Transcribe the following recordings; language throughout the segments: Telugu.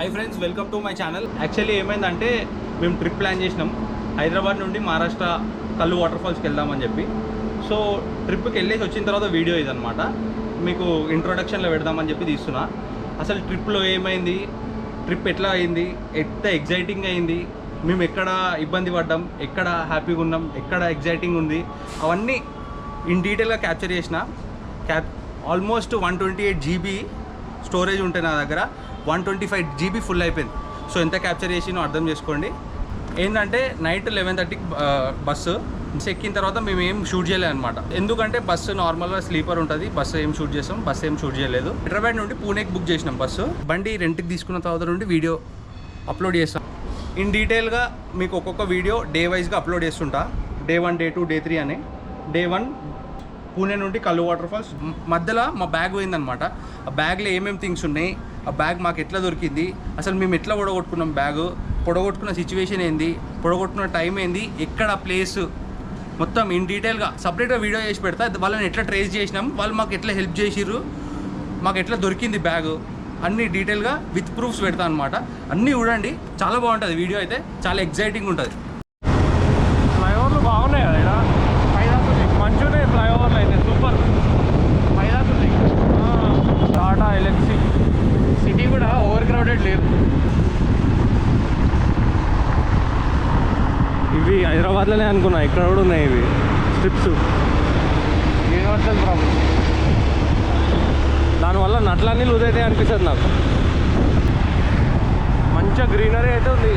Hi friends, welcome to my channel. Actually ఏమైందంటే మేము ట్రిప్ ప్లాన్ చేసినాం హైదరాబాద్ నుండి మహారాష్ట్ర కల్లు వాటర్ ఫాల్స్కి వెళ్దామని చెప్పి. సో ట్రిప్కి వెళ్ళేసి వచ్చిన తర్వాత వీడియో ఇదనమాట, మీకు ఇంట్రొడక్షన్లో పెడదామని చెప్పి తీస్తున్నా. అసలు ట్రిప్లో ఏమైంది, ట్రిప్ ఎట్లా అయింది, ఎంత ఎగ్జైటింగ్ అయింది, మేము ఎక్కడ ఇబ్బంది పడ్డాం, ఎక్కడ హ్యాపీగా ఉన్నాం, ఎక్కడ ఎగ్జైటింగ్ ఉంది, అవన్నీ ఇన్ డీటెయిల్గా క్యాప్చర్ చేసిన. ఆల్మోస్ట్ 128 GB స్టోరేజ్ ఉంటే నా దగ్గర 125 GB ఫుల్ అయిపోయింది. సో ఎంత క్యాప్చర్ చేసినో అర్థం చేసుకోండి. ఏంటంటే నైట్ 11:30కి బస్సు ఎక్కిన తర్వాత మేము ఏం షూట్ చేయలేదు అనమాట. ఎందుకంటే బస్సు నార్మల్గా స్లీపర్ ఉంటుంది, బస్సు ఏం షూట్ చేస్తాం, బస్సు ఏం షూట్ చేయలేదు. హైదరాబాద్ నుండి పూణేకి బుక్ చేసినాం బస్సు. బండి రెంట్కి తీసుకున్న తర్వాత నుండి వీడియో అప్లోడ్ చేస్తాం. ఇన్ డీటెయిల్గా మీకు ఒక్కొక్క వీడియో డే వైజ్గా అప్లోడ్ చేస్తుంటా. Day 1, Day 2, Day 3 అని. Day 1 పూణే నుండి కల్లు వాటర్ ఫాల్స్. మధ్యలో మా బ్యాగ్ పోయిందనమాట. ఆ బ్యాగ్లో ఏమేమి థింగ్స్ ఉన్నాయి, ఆ బ్యాగ్ మాకు ఎట్లా దొరికింది, అసలు మేము ఎట్లా పొడగొట్టుకున్నాం, బ్యాగ్ పొడగొట్టుకున్న సిచ్యువేషన్ ఏంది, పొడగొట్టుకున్న టైం ఏంది, ఎక్కడ ప్లేస్, మొత్తం ఇన్ డీటెయిల్గా సపరేట్గా వీడియో చేసి పెడతా. వాళ్ళని ఎట్లా ట్రేస్ చేసినాం, వాళ్ళు మాకు ఎట్లా హెల్ప్ చేసిర్రు, మాకు ఎట్లా దొరికింది బ్యాగ్, అన్నీ డీటెయిల్గా విత్ ప్రూఫ్స్ పెడతా అనమాట. అన్నీ చూడండి, చాలా బాగుంటుంది వీడియో అయితే, చాలా ఎగ్జైటింగ్ ఉంటుంది. ఫ్లైఓవర్లు బాగున్నాయి కదా ఇక్కడ, మంచిగా ఫ్లైఓవర్లు అయితే సూపర్. టాటా ఎలక్సీ సిటీ కూడా ఓవర్ క్రౌడెడ్ లేదు. ఇవి హైదరాబాద్లోనే అనుకున్నా, ఇక్కడ కూడా ఉన్నాయి ఇవి స్ట్రిప్స్. యూనివర్సల్ ప్రాబ్లం, దానివల్ల నట్లన్నీ లూజ్ అయితే అనిపిస్తుంది నాకు. మంచిగా గ్రీనరీ అయితే ఉంది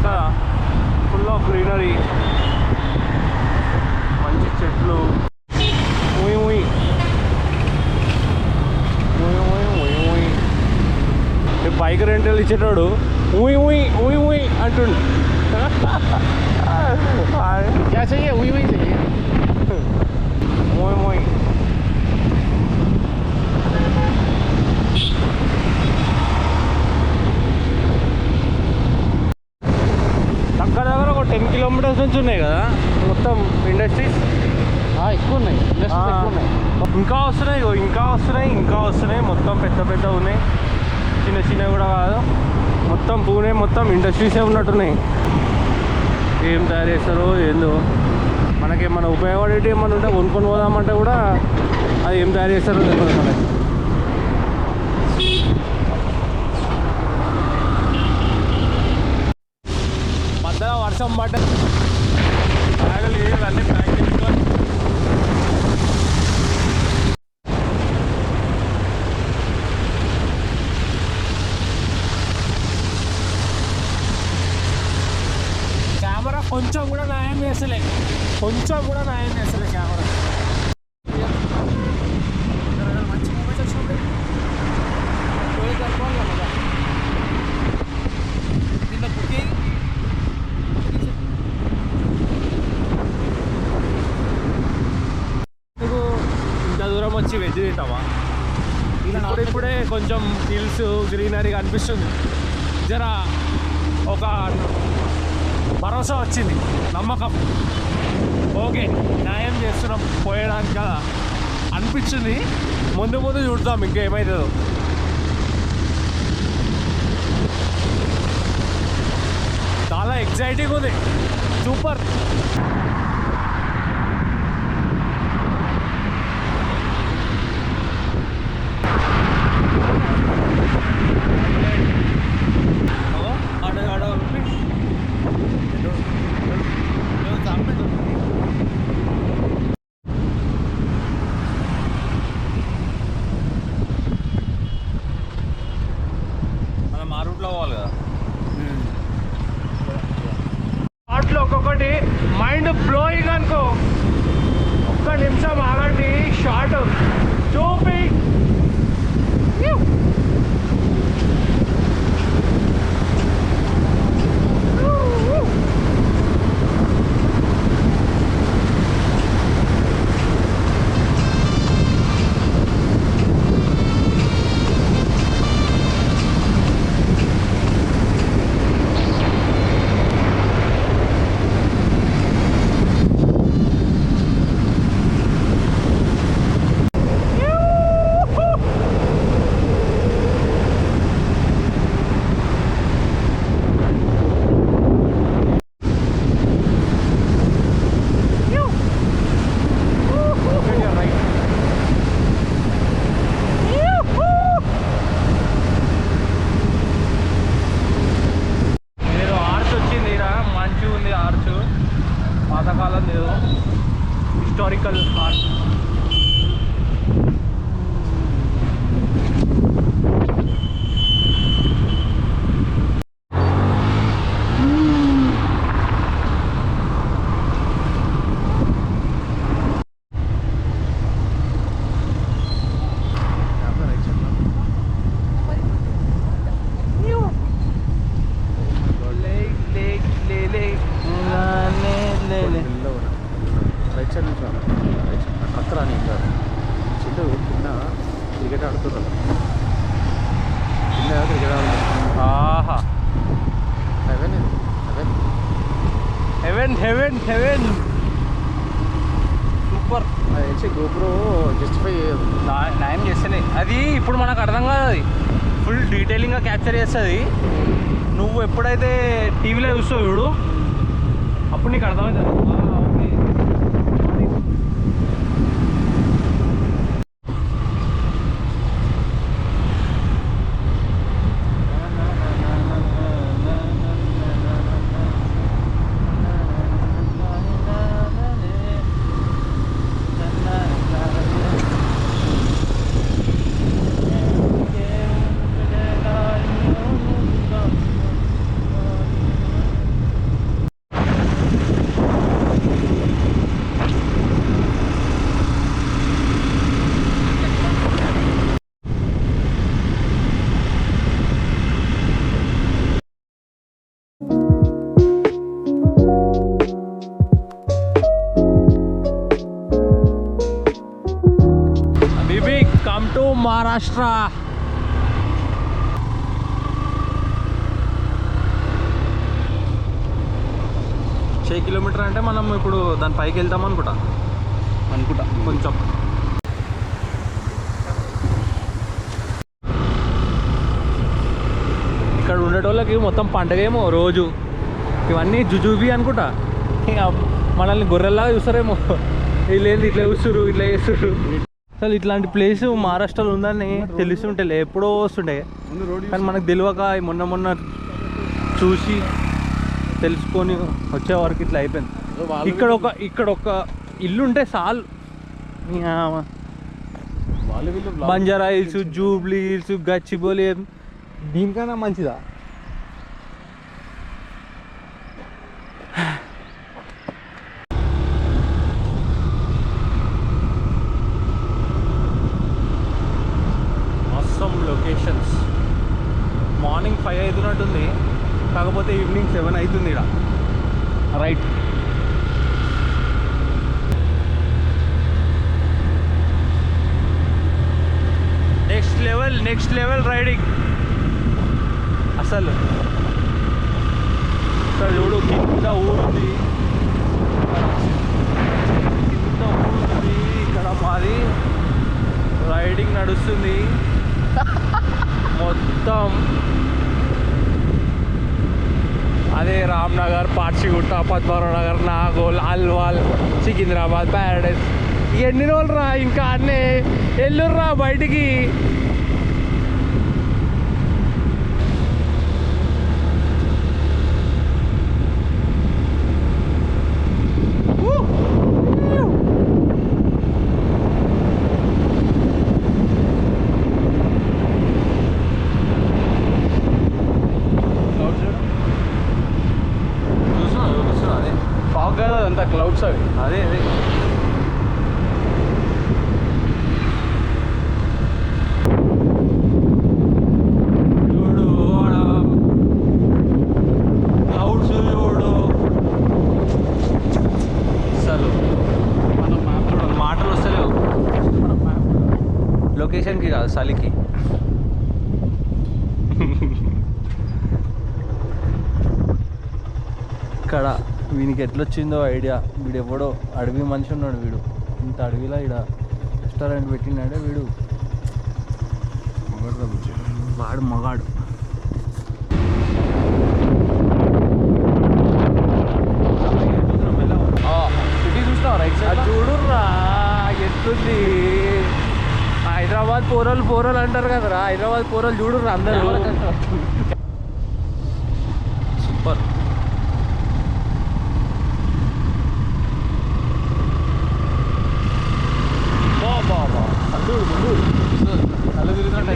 కదా, ఫుల్ ఆఫ్ గ్రీనరీ, మంచి చెట్లు. బైక్ రెంటల్ ఇచ్చేటోడు ఊయి ఊయి ఊయి ఊయి అంటుండు. దగ్గర ఒక 10 kilometers నుంచి ఉన్నాయి కదా మొత్తం ఇండస్ట్రీస్. ఎక్కువ ఉన్నాయి, ఇంకా వస్తున్నాయి, ఇంకా వస్తున్నాయి, ఇంకా వస్తున్నాయి. మొత్తం పెద్ద పెద్ద ఉన్నాయి, చిన్న చిన్నవి కూడా కాదు. మొత్తం పూణే మొత్తం ఇండస్ట్రీసే ఉన్నట్టున్నాయి. ఏం తయారు చేస్తారో ఏందో, మనకేమన్నా ఉపయోగపడేటి ఏమన్నా ఉంటే కొనుక్కొని పోదామంటే కూడా అది ఏం తయారు చేస్తారో తెలియదు మనకి. మధ్యలో వర్షం పడ్డ బ్యాగులు ఇవన్నీ ప్యాక్ చేసుకొని కొంచెం కూడా న్యాయం చేస్తలే, కొంచెం కూడా న్యాయం చేస్తలే కెమెరా. మంచి మూమెంట్ వచ్చినప్పుడు నిన్న బుకింగ్ నువ్వు ఇంత దూరం వచ్చి వెజ్ తింటావా? ఇప్పుడే కొంచెం హిల్స్ గ్రీనరీ అనిపిస్తుంది. జర ఒక భరోసా వచ్చింది, నమ్మకం. ఓకే, న్యాయం చేస్తున్నాం పోయడానికి కదా అనిపించింది. ముందు ముందు చూద్దాం ఇంకేమవుతుందో. చాలా ఎగ్జైటింగ్ ఉంది, సూపర్. వాటిలో ఒక్కొక్కటి మైండ్ బ్లోయింగ్ అనుకో. ఒక్క నిమిషం ఆగండి, షార్ట్ చూపి. ఆహా హెవెన్ ఇది heaven heaven heaven heaven super. అది వచ్చి గోప్రో జస్టిఫై చేయదు. న్యాయం చేస్తేనే అది ఇప్పుడు మనకు అర్థం కాదు. అది ఫుల్ డీటెయిలింగ్గా క్యాప్చర్ చేస్తుంది. నువ్వు ఎప్పుడైతే టీవీలో చూస్తావు చూడు అప్పుడు నీకు అర్థమవుతుంది. Come to Maharashtra. కిలోమీటర్ అంటే మనం ఇప్పుడు దాని పైకి వెళ్తాం అనుకుంటా కొంచెం. ఇక్కడ ఉండేటోళ్ళకి మొత్తం పండగ ఏమో రోజు. ఇవన్నీ జుజుబీ అనుకుంటా. ఇక మనల్ని గొర్రెల్లాగా చూస్తారేమో. వీళ్ళేంది ఇట్లా చూస్తారు ఇట్లా చేస్తారు. అసలు ఇట్లాంటి ప్లేస్ మహారాష్ట్రలో ఉందని తెలుస్తుంటే ఎప్పుడో వస్తుండే, కానీ మనకు తెలియక మొన్న చూసి తెలుసుకొని వచ్చే వరకు ఇట్లా అయిపోయింది. ఇక్కడ ఒక ఇల్లు ఉంటే చాలు. Banjara hills, Jubilee hills, Gachibowli దీనికన్నా మంచిదా? లొకేషన్స్ మార్నింగ్ 5 అవుతున్నట్టుంది, కాకపోతే ఈవినింగ్ 7 అవుతుంది ఇక్కడ. రైట్, నెక్స్ట్ లెవెల్ రైడింగ్ అసలు. ఇక్కడ చూడు కింద ఊరుంది, ఇక్కడ మాది రైడింగ్ నడుస్తుంది మొత్తం. అదే రామ్నగర్, పార్షిగుట్ట, పద్మారావు నగర్, నాగోల్, అల్వాల్, సికింద్రాబాద్, ప్యారడైజ్. ఎన్ని రోజులు రా ఇంకా అన్నీ ఎల్లుర్రా బయటికి. అంతా క్లౌడ్స్ అవి. అదే చూడు క్లౌడ్స్ చూడు. అసలు మనం మ్యాప్ మాటలు వస్తలేవు. లొకేషన్కి కాదు, చలికి. ఇక్కడ వీనికి ఎట్లొచ్చిందో ఐడియా. వీడు ఎవడో అడవి మనిషి ఉన్నాడు. వీడు ఇంత అడవిలో ఈడ రెస్టారెంట్ పెట్టినాడే వీడు. వాడు మగాడు. సిటీ చూసినావా రైట్ సైడ్? చూడుర్రా ఎట్లుంది. హైదరాబాద్ పోరోలు అంటారు కదరా, హైదరాబాద్ పోరోలు చూడుర్రా అందరూ. సూపర్.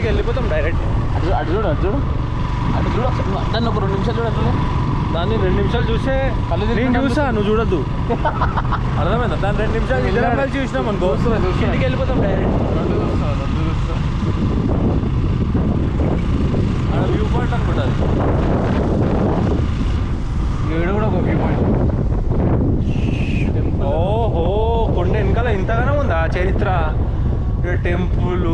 వెళ్ళిపోతాం డైరెక్ట్. అటు చూడు దాన్ని ఒక 2 నిమిషాలు చూడట్లే. దాన్ని 2 నిమిషాలు చూసే నేను చూసా, నువ్వు చూడద్దు. అర్థమైందా? దాన్ని 2 నిమిషాలు ఇద్దరం కలిసి చూసినాం అనుకో, ఇంటికి వెళ్ళిపోతాం డైరెక్ట్. వ్యూ పాయింట్ అనుకుంటుంది. ఏడు కూడా ఒక వ్యూ పాయింట్. ఓహో, కొండ వెనకాల ఇంతగానే ఉందా చరిత్ర. టెంపుల్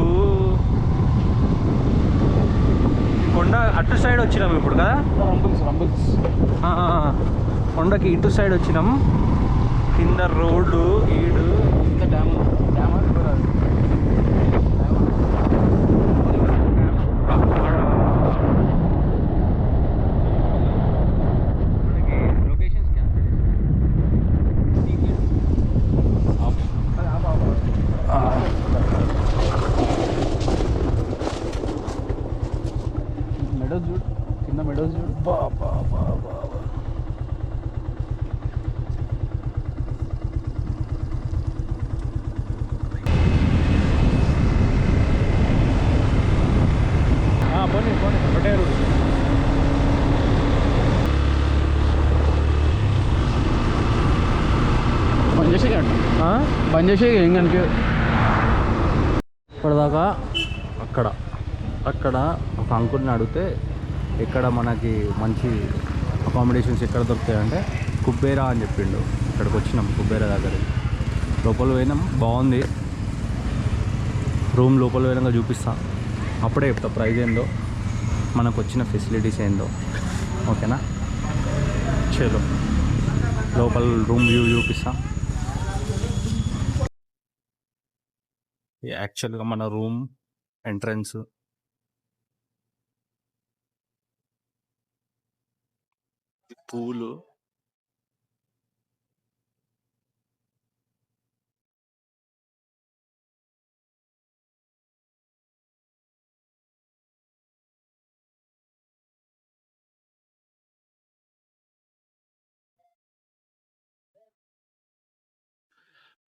కొండ అటు సైడ్ వచ్చినాం ఇప్పుడు కదా. రంబుల్స్ ఆ, కొండకి ఇటు సైడ్ వచ్చినాం. కింద రోడ్డు ఈడు ఇంత డ్యామ్ మెడోస్ చూడు, కింద మెడోస్ చూడు. పోనీ ఒకటే రోడ్డు. బంద్ చేసే బంద్ చేసే ఏం కనిపి. ఇప్పటిదాకా అక్కడ ఒక అంకుల్ని అడిగితే ఎక్కడ మనకి మంచి అకామిడేషన్స్ ఎక్కడ దొరుకుతాయంటే కుబ్బేరా అని చెప్పిండు. ఇక్కడికి వచ్చినాం కుబ్బేరా దగ్గరికి. లోపల పోయినాం, బాగుంది రూమ్. లోపల పోయినాక చూపిస్తా, అప్పుడే చెప్తా ప్రైస్ ఏందో, మనకు వచ్చిన ఫెసిలిటీస్ ఏందో. ఓకేనా, చలో లోపల రూమ్ వ్యూ చూపిస్తా. యాక్చువల్గా మన రూమ్ ఎంట్రన్స్ పూలు,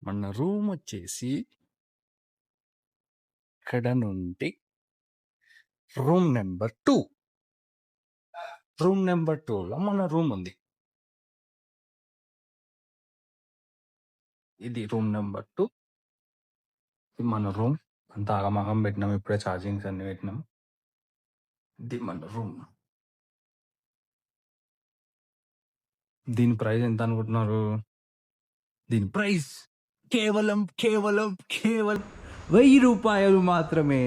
మన రూమ్ వచ్చేసి ఇక్కడ నుండి రూమ్ నెంబర్ 2. రూమ్ నెంబర్ 2లో మన రూమ్ ఉంది. ఇది రూమ్ నెంబర్ 2. ఇది మన రూమ్. అంత ఆగమాగం పెట్టినాం, ఇప్పుడే ఛార్జింగ్స్ అన్ని పెట్టినాం. ఇది మన రూమ్. దీని ప్రైస్ ఎంత అనుకుంటున్నారు? దీని ప్రైస్ కేవలం 1000 రూపాయలు మాత్రమే.